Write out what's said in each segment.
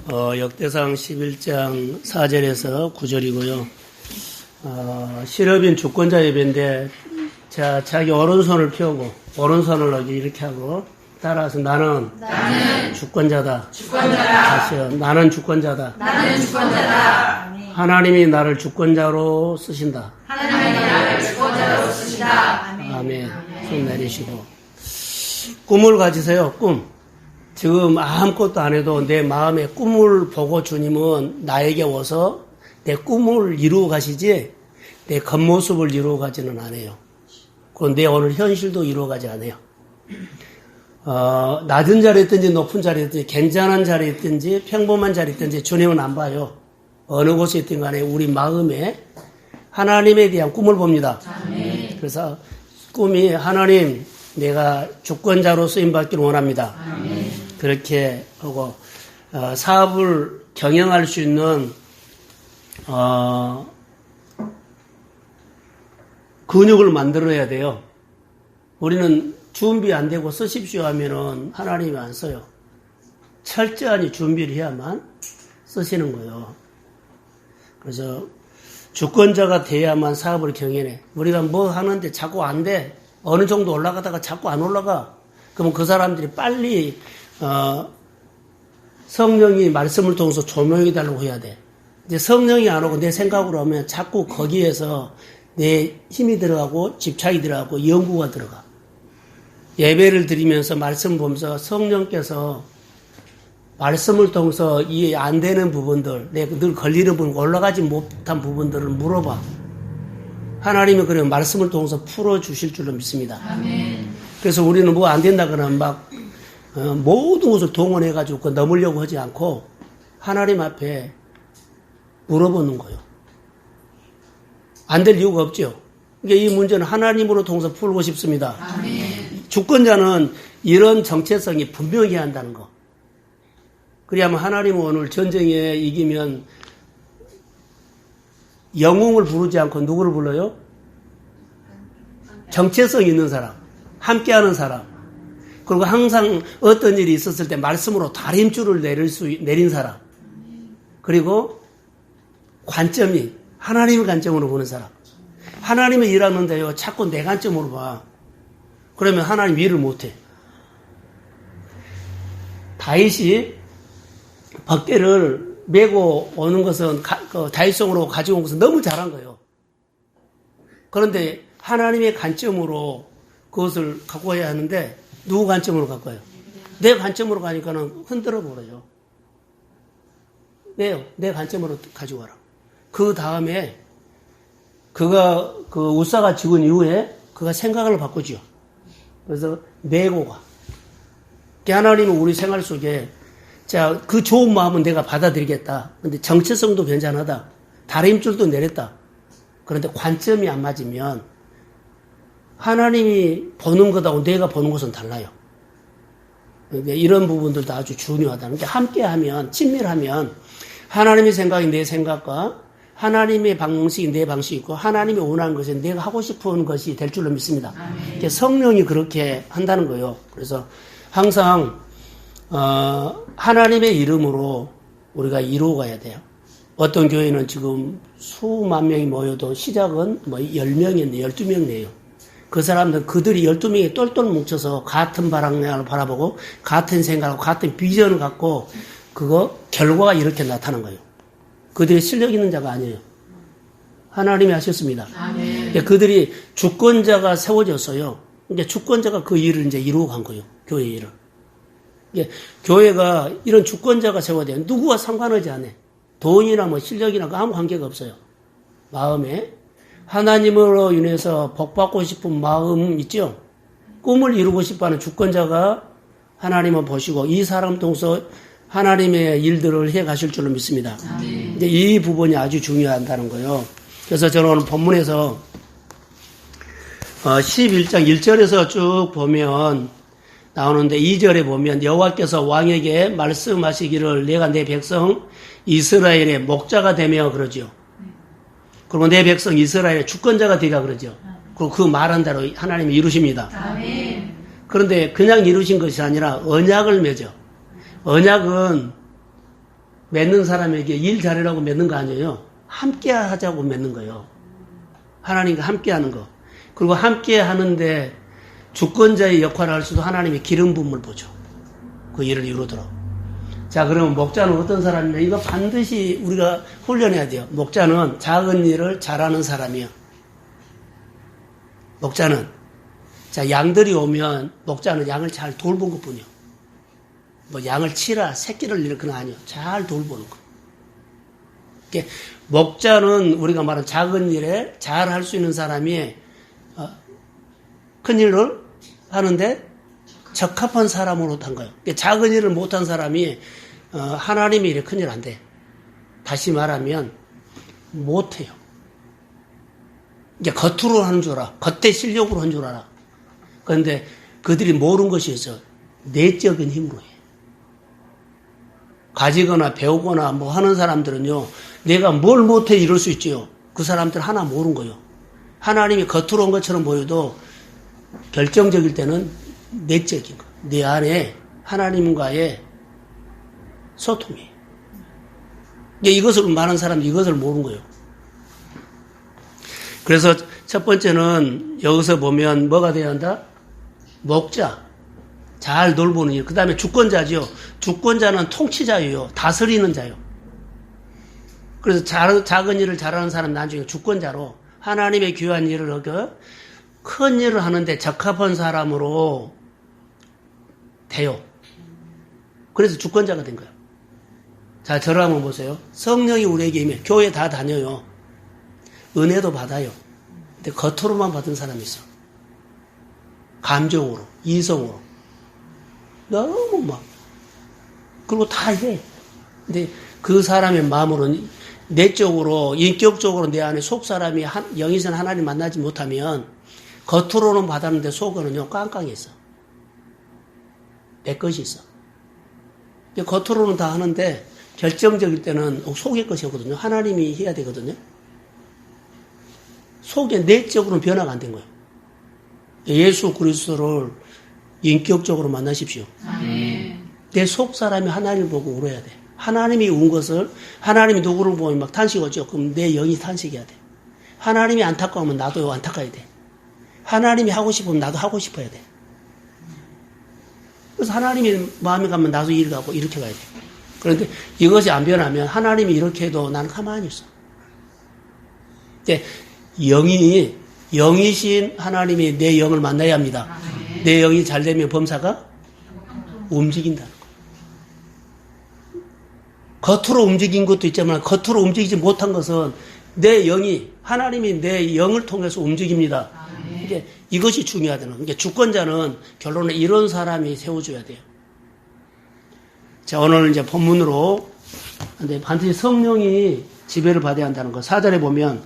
역대상 11장 4절에서 9절이고요. 실업인 주권자 예배인데, 자, 자기 오른손을 펴고, 오른손을 이렇게 하고, 따라서 나는 주권자다. 다시요. 나는 주권자다. 하나님이 나를 주권자로 쓰신다. 아멘. 손 내리시고. 꿈을 가지세요, 꿈. 지금 아무것도 안 해도 내 마음의 꿈을 보고 주님은 나에게 와서 내 꿈을 이루어 가시지, 내 겉모습을 이루어 가지는 않아요. 그런데 오늘 현실도 이루어 가지 않아요. 낮은 자리에 있든지 높은 자리에 있든지 괜찮은 자리에 있든지 평범한 자리에 있든지 주님은 안 봐요. 어느 곳에 있든 간에 우리 마음에 하나님에 대한 꿈을 봅니다. 아멘. 그래서 꿈이 하나님, 내가 주권자로 쓰임받기를 원합니다. 아멘. 그렇게 하고 사업을 경영할 수 있는 근육을 만들어야 돼요. 우리는 준비 안 되고 쓰십시오 하면은 하나님이 안 써요. 철저히 준비를 해야만 쓰시는 거예요. 그래서 주권자가 돼야만 사업을 경영해. 우리가 뭐 하는데 자꾸 안 돼. 어느 정도 올라가다가 자꾸 안 올라가. 그러면 그 사람들이 빨리 성령이 말씀을 통해서 조명해 달라고 해야 돼. 이제 성령이 안 오고 내 생각으로 하면 자꾸 거기에서 내 힘이 들어가고 집착이 들어가고 연구가 들어가. 예배를 드리면서 말씀 보면서 성령께서 말씀을 통해서 이해 안 되는 부분들, 내가 늘 걸리는 부분, 올라가지 못한 부분들을 물어봐. 하나님이 그런 말씀을 통해서 풀어주실 줄로 믿습니다. 아멘. 그래서 우리는 뭐 안 된다 그러면 막 모든 것을 동원해가지고 넘으려고 하지 않고 하나님 앞에 물어보는 거예요. 안 될 이유가 없죠. 그러니까 이 문제는 하나님으로 통해서 풀고 싶습니다. 아멘. 주권자는 이런 정체성이 분명히 한다는 거. 그래야만 하나님은 오늘 전쟁에 이기면 영웅을 부르지 않고 누구를 불러요? 정체성 있는 사람, 함께하는 사람, 그리고 항상 어떤 일이 있었을 때 말씀으로 다림줄을 내린 사람, 그리고 관점이 하나님의 관점으로 보는 사람. 하나님의 일하는데요, 자꾸 내 관점으로 봐. 그러면 하나님 일을 못해. 다윗이 법궤를 메고 오는 것은 다윗성으로 가지고 온 것은 너무 잘한 거예요. 그런데 하나님의 관점으로 그것을 갖고 와야 하는데 누구 관점으로 갖고 와요? 내 관점으로 가니까는 흔들어 버려요. 왜요? 내 관점으로 가지고 와라. 그 다음에 그가 그 우사가 죽은 이후에 그가 생각을 바꾸죠. 그래서 메고 가. 하나님은 우리 생활 속에 자, 그 좋은 마음은 내가 받아들이겠다. 근데 정체성도 괜찮하다. 다림줄도 내렸다. 그런데 관점이 안 맞으면 하나님이 보는 것하고 내가 보는 것은 달라요. 그러니까 이런 부분들도 아주 중요하다는 게 함께하면, 친밀하면 하나님의 생각이 내 생각과 하나님의 방식이 내 방식이 있고 하나님이 원하는 것이 내가 하고 싶은 것이 될 줄로 믿습니다. 성령이 그렇게 한다는 거예요. 그래서 항상 하나님의 이름으로 우리가 이루어가야 돼요. 어떤 교회는 지금 수만 명이 모여도 시작은 10명인데 12명이에요. 그 사람들, 그들이 12명이 똘똘 뭉쳐서 같은 방향을 바라보고 같은 생각하고 같은 비전을 갖고 그거 결과가 이렇게 나타난 거예요. 그들이 실력 있는 자가 아니에요. 하나님이 하셨습니다. 아멘. 그들이 주권자가 세워졌어요. 그러니까 주권자가 그 일을 이제 이루어간 거예요. 교회 일을. 교회가 이런 주권자가 세워야 돼요. 누구와 상관하지 않아요. 돈이나 뭐 실력이나 아무 관계가 없어요. 마음에 하나님으로 인해서 복받고 싶은 마음 있죠. 꿈을 이루고 싶어하는 주권자가 하나님을 보시고 이 사람 통해서 하나님의 일들을 해 가실 줄로 믿습니다. 이제 이 부분이 아주 중요하다는 거예요. 그래서 저는 오늘 본문에서 11장 1절에서 쭉 보면 나오는데 2절에 보면 여호와께서 왕에게 말씀하시기를 내가 내 백성 이스라엘의 목자가 되며 그러죠. 그리고 내 백성 이스라엘의 주권자가 되라 그러죠. 그리고 그 말한 대로 하나님이 이루십니다. 아멘. 그런데 그냥 이루신 것이 아니라 언약을 맺어. 언약은 맺는 사람에게 일 잘하라고 맺는 거 아니에요. 함께 하자고 맺는 거예요. 하나님과 함께 하는 거. 그리고 함께 하는데 주권자의 역할을 할 수도 하나님의 기름 부음을 보죠. 그 일을 이루도록. 자, 그러면 목자는 어떤 사람이냐? 이거 반드시 우리가 훈련해야 돼요. 목자는 작은 일을 잘하는 사람이에요. 목자는. 자, 양들이 오면 목자는 양을 잘 돌보는 것 뿐이요. 뭐 양을 치라, 새끼를 잃을 건 아니요. 잘 돌보는 거. 목자는 우리가 말하는 작은 일에 잘 할 수 있는 사람이 큰 일을 하는데 적합한 사람으로 한 거예요. 작은 일을 못한 사람이 하나님의 일에 큰 일 안 돼. 다시 말하면 못해요. 이제 겉으로 하는 줄 알아. 겉대 실력으로 하는 줄 알아. 그런데 그들이 모르는 것이 있어. 내적인 힘으로 해. 가지거나 배우거나 뭐 하는 사람들은요, 내가 뭘 못해 이럴 수 있지요. 그 사람들 하나 모르는 거예요. 하나님이 겉으로 온 것처럼 보여도 결정적일 때는 내적인 거. 내 안에 하나님과의 소통이에요. 이것을 많은 사람들이 이것을 모르는 거예요. 그래서 첫 번째는 여기서 보면 뭐가 돼야 한다? 목자. 잘 돌보는 일. 그 다음에 주권자죠. 주권자는 통치자예요. 다스리는 자요. 그래서 작은 일을 잘하는 사람 나중에 주권자로 하나님의 귀한 일을 하고 큰 일을 하는데 적합한 사람으로 돼요. 그래서 주권자가 된 거예요. 자, 저를 한번 보세요. 성령이 우리에게 임해. 교회 다 다녀요. 은혜도 받아요. 근데 겉으로만 받은 사람이 있어. 감정으로, 이성으로. 너무 막. 그리고 다 해. 근데 그 사람의 마음으로는 내적으로, 인격적으로 내 안에 속 사람이 영이선 하나님 만나지 못하면 겉으로는 받았는데 속으로는요, 깡깡이 있어. 내 것이 있어. 겉으로는 다 하는데 결정적일 때는 속의 것이 오거든요. 하나님이 해야 되거든요. 속에 내적으로는 변화가 안 된 거예요. 예수 그리스도를 인격적으로 만나십시오. 내 속 사람이 하나님을 보고 울어야 돼. 하나님이 운 것을, 하나님이 누구를 보면 막 탄식하죠. 그럼 내 영이 탄식해야 돼. 하나님이 안타까우면 나도 안타까워야 돼. 하나님이 하고 싶으면 나도 하고 싶어야 돼. 그래서 하나님이 마음에 가면 나도 일 가고 이렇게 가야 돼. 그런데 이것이 안 변하면 하나님이 이렇게 해도 나는 가만히 있어. 이제 영이신 하나님이 내 영을 만나야 합니다. 내 영이 잘 되면 범사가 움직인다는 거. 겉으로 움직인 것도 있지만 겉으로 움직이지 못한 것은 내 영이, 하나님이 내 영을 통해서 움직입니다. 이것이 중요하다는 거예요. 주권자는 결론에 이런 사람이 세워줘야 돼요. 자, 오늘 이제 본문으로, 근데 반드시 성령이 지배를 받아야 한다는 거. 4절에 보면,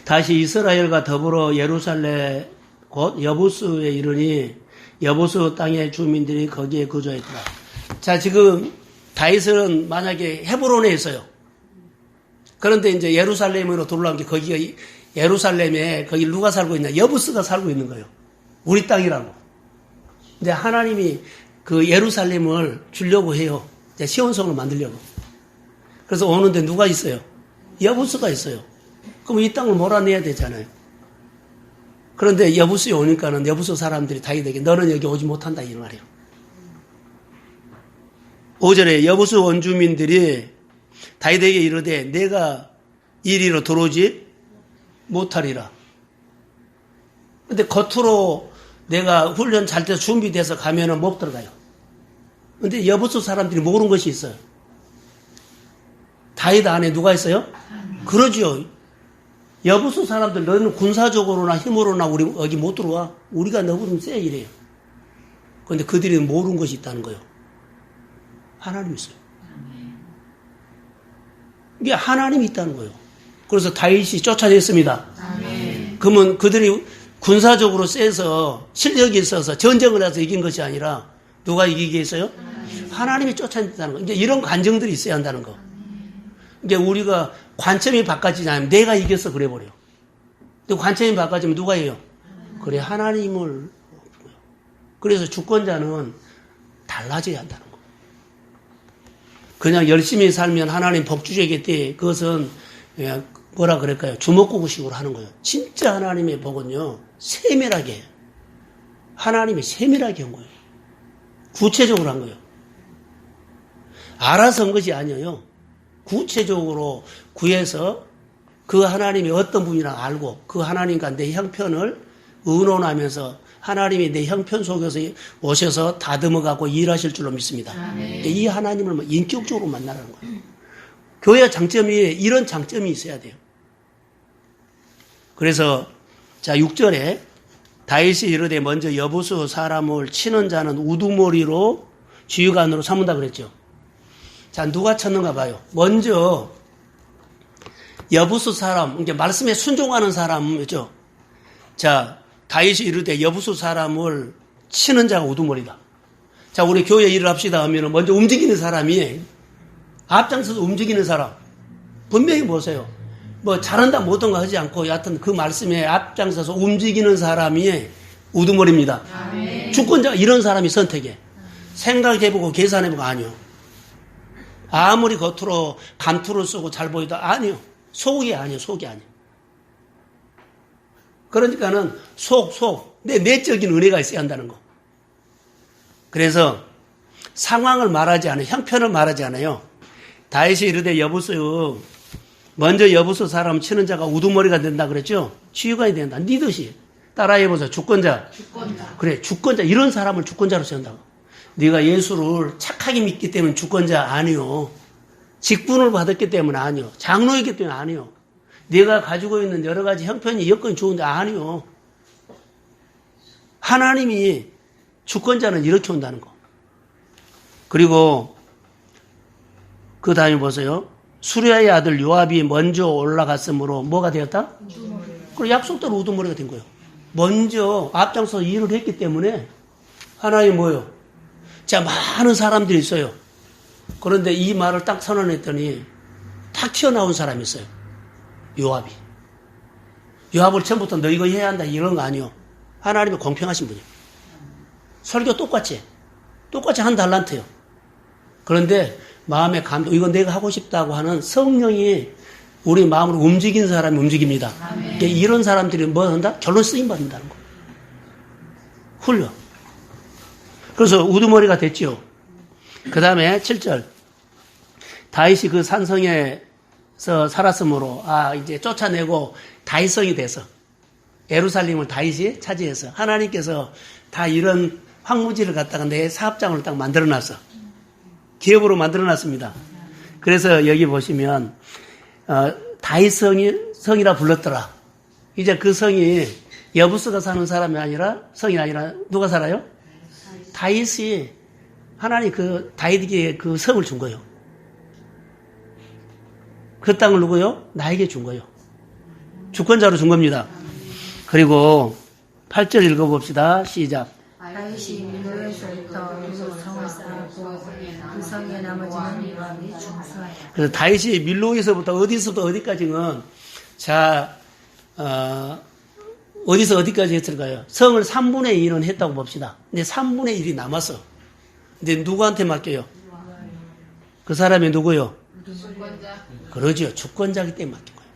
다시 이스라엘과 더불어 예루살렘 곧 여부스에 이르니 여부스 땅의 주민들이 거기에 거주했더라. 자, 지금 다윗은 만약에 헤브론에 있어요. 그런데 이제 예루살렘으로 돌아온 게 거기가 예루살렘에 거기 누가 살고 있냐? 여부스가 살고 있는 거예요. 우리 땅이라고. 근데 하나님이 그 예루살렘을 주려고 해요. 이제 시온성을 만들려고. 그래서 오는데 누가 있어요? 여부스가 있어요. 그럼 이 땅을 몰아내야 되잖아요. 그런데 여부스에 오니까는 여부스 사람들이 다윗에게 너는 여기 오지 못한다 이런 말이에요. 5절에 여부스 원주민들이 다윗에게 이르되 내가 이리로 들어오지 못하리라. 근데 겉으로 내가 훈련 잘 때 준비돼서 가면은 못 들어가요. 근데 여부스 사람들이 모르는 것이 있어요. 다윗 안에 누가 있어요? 그러죠. 여부스 사람들 너희는 군사적으로나 힘으로나 우리 여기 못 들어와. 우리가 너보다 세 이래요. 그런데 그들이 모르는 것이 있다는 거예요. 하나님이 있어요. 이게 하나님이 있다는 거예요. 그래서 다윗이 쫓아냈습니다. 그러면 그들이 군사적으로 세서 실력이 있어서 전쟁을 해서 이긴 것이 아니라 누가 이기게 했어요? 하나님이 쫓아냈다는 거. 이제 이런 관정들이 있어야 한다는 거. 이제 우리가 관점이 바꿔지지 않으면 내가 이겼어 그래 버려. 근데 관점이 바꿔지면 누가 해요? 그래 하나님을. 그래서 주권자는 달라져야 한다는 거. 그냥 열심히 살면 하나님 복 주시겠대. 그것은 뭐라 그럴까요? 주먹구구식으로 하는 거예요. 진짜 하나님의 복은요, 세밀하게 해요. 하나님이 세밀하게 한 거예요. 구체적으로 한 거예요. 알아서 한 것이 아니에요. 구체적으로 구해서 그 하나님이 어떤 분이라 알고 그 하나님과 내 형편을 의논하면서 하나님이 내 형편 속에서 오셔서 다듬어가고 일하실 줄로 믿습니다. 이 하나님을 인격적으로 만나라는 거예요. 교회 장점이 이런 장점이 있어야 돼요. 그래서 자 6절에 다윗이 이르되 먼저 여부수 사람을 치는 자는 우두머리로 지휘관으로 삼는다 그랬죠. 자 누가 쳤는가 봐요. 먼저 여부수 사람, 이게 말씀에 순종하는 사람이죠. 자 다윗이 이르되 여부수 사람을 치는 자가 우두머리다. 자 우리 교회 일을 합시다 하면 먼저 움직이는 사람이 앞장서서 움직이는 사람. 분명히 보세요. 뭐 잘한다 못한가 하지 않고 여하튼 그 말씀에 앞장서서 움직이는 사람이 우두머리입니다. 아멘. 주권자가 이런 사람이 선택해. 생각해보고 계산해보고 아니요. 아무리 겉으로 감투를 쓰고 잘 보이다 아니요. 속이 아니요. 속이 아니요. 그러니까는 내 내적인 은혜가 있어야 한다는 거. 그래서 상황을 말하지 않아요. 형편을 말하지 않아요. 다윗이 이르되 여부수 먼저 여부수 사람 치는 자가 우두머리가 된다 그랬죠. 지휘관이 된다. 니듯이 따라해보세요. 주권자. 그래 주권자. 이런 사람을 주권자로 세운다고. 네가 예수를 착하게 믿기 때문에 주권자 아니요. 직분을 받았기 때문에 아니요. 장로이기 때문에 아니요. 네가 가지고 있는 여러 가지 형편이 여건이 좋은데 아니요. 하나님이 주권자는 이렇게 온다는 거. 그리고 그 다음에 보세요. 수리아의 아들 요압이 먼저 올라갔으므로 뭐가 되었다? 그리고 약속대로 우두머리가 된 거예요. 먼저 앞장서 일을 했기 때문에 하나님 뭐예요? 자 많은 사람들이 있어요. 그런데 이 말을 딱 선언했더니 탁 튀어나온 사람이 있어요. 요압이. 요압을 처음부터 너 이거 해야 한다 이런 거 아니요. 하나님이 공평하신 분이에요. 설교 똑같이 한 달란트요. 그런데 마음의 감동, 이거 내가 하고 싶다고 하는 성령이 우리 마음으로 움직이는 사람이 움직입니다. 그러니까 이런 사람들이 뭐 한다? 결론 쓰임 받는다는 거. 훌륭. 그래서 우두머리가 됐죠. 그 다음에 7절. 다윗이 그 산성에서 살았으므로, 이제 쫓아내고 다윗성이 돼서, 예루살렘을 다윗이 차지해서, 하나님께서 다 이런 황무지를 갖다가 내 사업장으로 딱 만들어 놨어. 기업으로 만들어 놨습니다. 그래서 여기 보시면, 다윗성이라 불렀더라. 이제 그 성이 여부스가 사는 사람이 아니라, 성이 아니라, 누가 살아요? 다윗이, 하나님 다윗에게 그 성을 준 거예요. 그 땅을 누구요? 나에게 준 거예요. 주권자로 준 겁니다. 그리고 8절 읽어봅시다. 시작. 다윗이 밀로에서부터 성을 쌓았고 그 성의 나머지는 요압이 중수하였다. 그래서 다윗이 밀로에서부터 어디서부터 어디까지는 어디서 어디까지 했을까요? 성을 3분의 1은 했다고 봅시다. 근데 3분의 1이 남았어. 근데 누구한테 맡겨요? 그 사람이 누구요? 주권자. 그러죠. 주권자기 때문에 맡긴 거예요.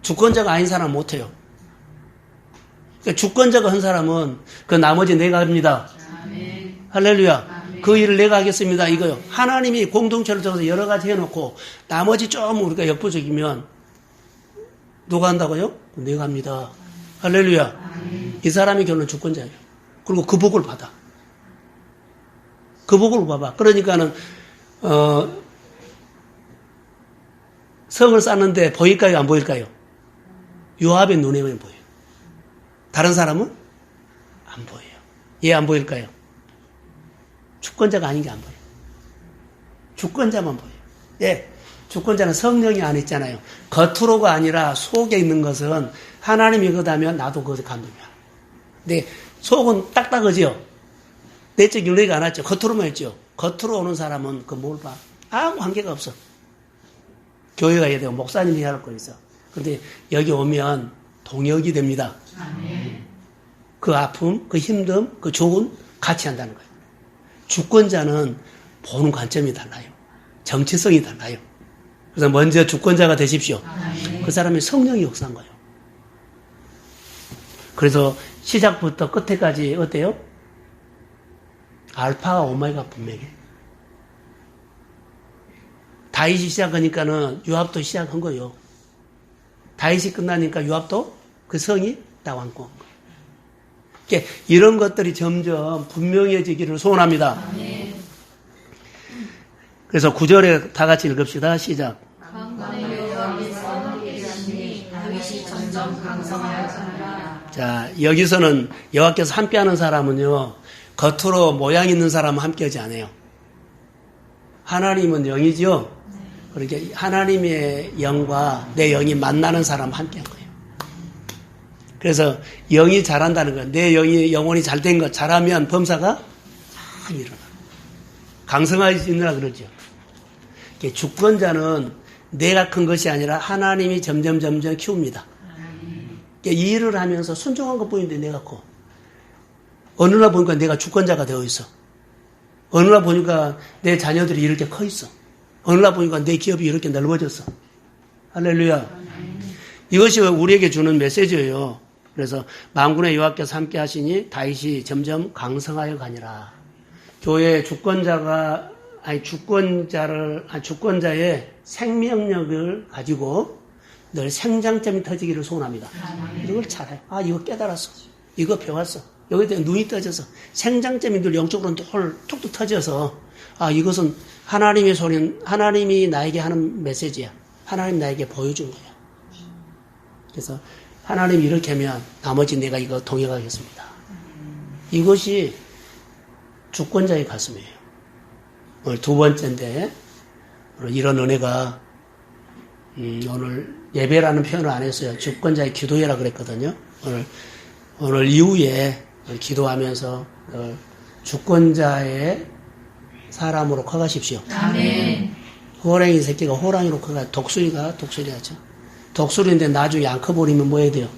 주권자가 아닌 사람은 못해요. 그러니까 주권자가 한 사람은 그 나머지 내가 합니다. 아멘. 할렐루야. 아멘. 그 일을 내가 하겠습니다. 이거요. 하나님이 공동체를 통해서 여러 가지 해놓고 나머지 좀 우리가 역부족이면 누가 한다고요? 내가 합니다. 할렐루야. 아멘. 이 사람이 결론 주권자예요. 그리고 그 복을 받아. 그 복을 봐봐. 그러니까는 성을 쌓는데 보일까요? 안 보일까요? 요압의 눈에만 보여요. 다른 사람은 안 보여요. 왜 안 보일까요? 주권자가 아닌 게 안 보여요. 주권자만 보여요. 예, 주권자는 성령이 안에 있잖아요. 겉으로가 아니라 속에 있는 것은 하나님이 그거다면 나도 그것에 감동이야. 근데 속은 딱딱하지요. 내적 윤리가 안 왔죠. 겉으로만 있죠. 겉으로 오는 사람은 그 뭘 봐? 아무 관계가 없어. 교회가 해야 되고 목사님이 해야 할 거 있어. 근데 여기 오면 동역이 됩니다. 아멘. 그 아픔, 그 힘듦, 그 조언 같이 한다는 거예요. 주권자는 보는 관점이 달라요. 정치성이 달라요. 그래서 먼저 주권자가 되십시오. 그 사람이 성령이 역사한 거예요. 그래서 시작부터 끝에까지 어때요? 알파와 오메가 분명해. 다윗이 시작하니까는 요압도 시작한 거예요. 다윗이 끝나니까 요압도 그 성이 다 완공한 거예요. 그러니까 이런 것들이 점점 분명해지기를 소원합니다. 그래서 9절에 다 같이 읽읍시다. 시작. 강건의 여호와께서 함께 계시니 다윗이 점점 강성하였더라. 자, 여기서는 여호와께서 함께하는 사람은요, 겉으로 모양 있는 사람은 함께하지 않아요. 하나님은 영이죠. 그렇게 하나님의 영과 내 영이 만나는 사람 함께한 거예요. 그래서 영이 잘한다는 거예요. 내 영이 영혼이 잘된 것 잘하면 범사가 잘 일어나. 강성해지느라 그러죠. 주권자는 내가 큰 것이 아니라 하나님이 점점 키웁니다. 이 일을 하면서 순종한 것 뿐인데 내가 커. 어느 날 보니까 내가 주권자가 되어 있어. 어느 날 보니까 내 자녀들이 이렇게 커 있어. 어느 날 보니까 내 기업이 이렇게 넓어졌어. 할렐루야. 이것이 우리에게 주는 메시지예요. 그래서 만군의 여호와께서 함께 하시니 다윗이 점점 강성하여 가니라. 교회의 주권자의 생명력을 가지고 늘 생장점이 터지기를 소원합니다. 이걸 잘해. 아, 이거 깨달았어. 이거 배웠어. 여기에 대해 눈이 떠져서 생장점이 늘 영적으로 툭툭 터져서 아, 이것은 하나님의 소리는 하나님이 나에게 하는 메시지야. 하나님 나에게 보여준 거야. 그래서 하나님 이렇게 하면 나머지 내가 이거 동역하겠습니다. 이것이 주권자의 가슴이에요. 오늘 두 번째인데 이런 은혜가 오늘 예배라는 표현을 안 했어요. 주권자의 기도회라 그랬거든요. 오늘 이후에 기도하면서 주권자의 사람으로 커가십시오. 아멘. 호랑이 새끼가 호랑이로 커가 독수리가 독수리하죠. 독수리인데 나중에 안 커버리면 뭐 해야 돼요?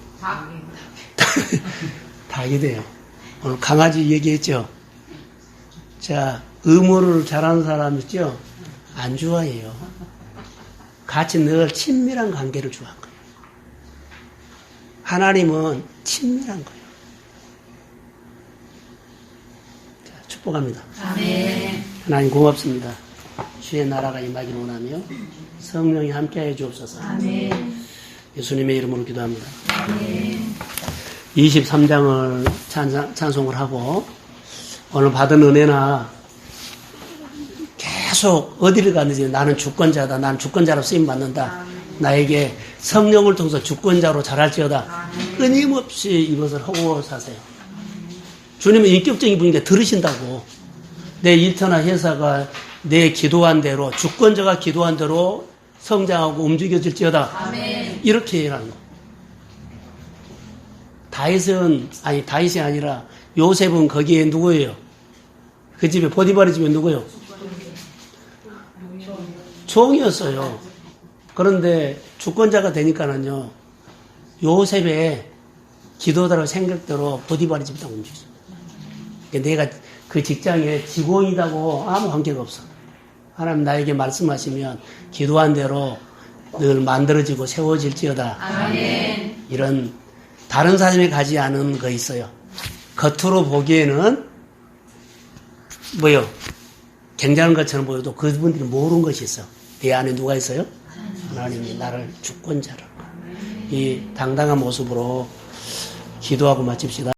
닭이 돼요. 오늘 강아지 얘기했죠. 자, 의무를 잘하는 사람 있죠? 안 좋아해요. 같이 늘 친밀한 관계를 좋아한 거예요. 하나님은 친밀한 거예요. 자, 축복합니다. 아멘. 하나님 고맙습니다. 주의 나라가 임하기를 원하며 성령이 함께하여 주옵소서. 아멘. 예수님의 이름으로 기도합니다. 아멘. 23장을 찬송을 하고 오늘 받은 은혜나 계속 어디를 가는지 나는 주권자다. 나는 주권자로 쓰임받는다. 나에게 성령을 통해서 주권자로 자랄지어다. 끊임없이 이것을 하고 사세요. 주님은 인격적인 분이니까 들으신다고. 내 일터나 회사가 내 기도한 대로 주권자가 기도한 대로 성장하고 움직여질지어다. 아멘. 이렇게 일하는 거. 다윗이 아니라 요셉은 거기에 누구예요? 그 집에 보디바리 집에 누구예요? 종이었어요. 그런데 주권자가 되니까는요, 요셉의 기도대로 생각대로 보디바리 집이 다 움직였어요. 내가 그 직장에 직원이라고 아무 관계가 없어. 하나님 나에게 말씀하시면 기도한 대로 늘 만들어지고 세워질지어다. 아멘. 이런 다른 사람이 가지 않은 거 있어요. 겉으로 보기에는 뭐요? 굉장한 것처럼 보여도 그분들이 모르는 것이 있어. 내 안에 누가 있어요? 하나님이 나를 주권자로. 이 당당한 모습으로 기도하고 마칩시다.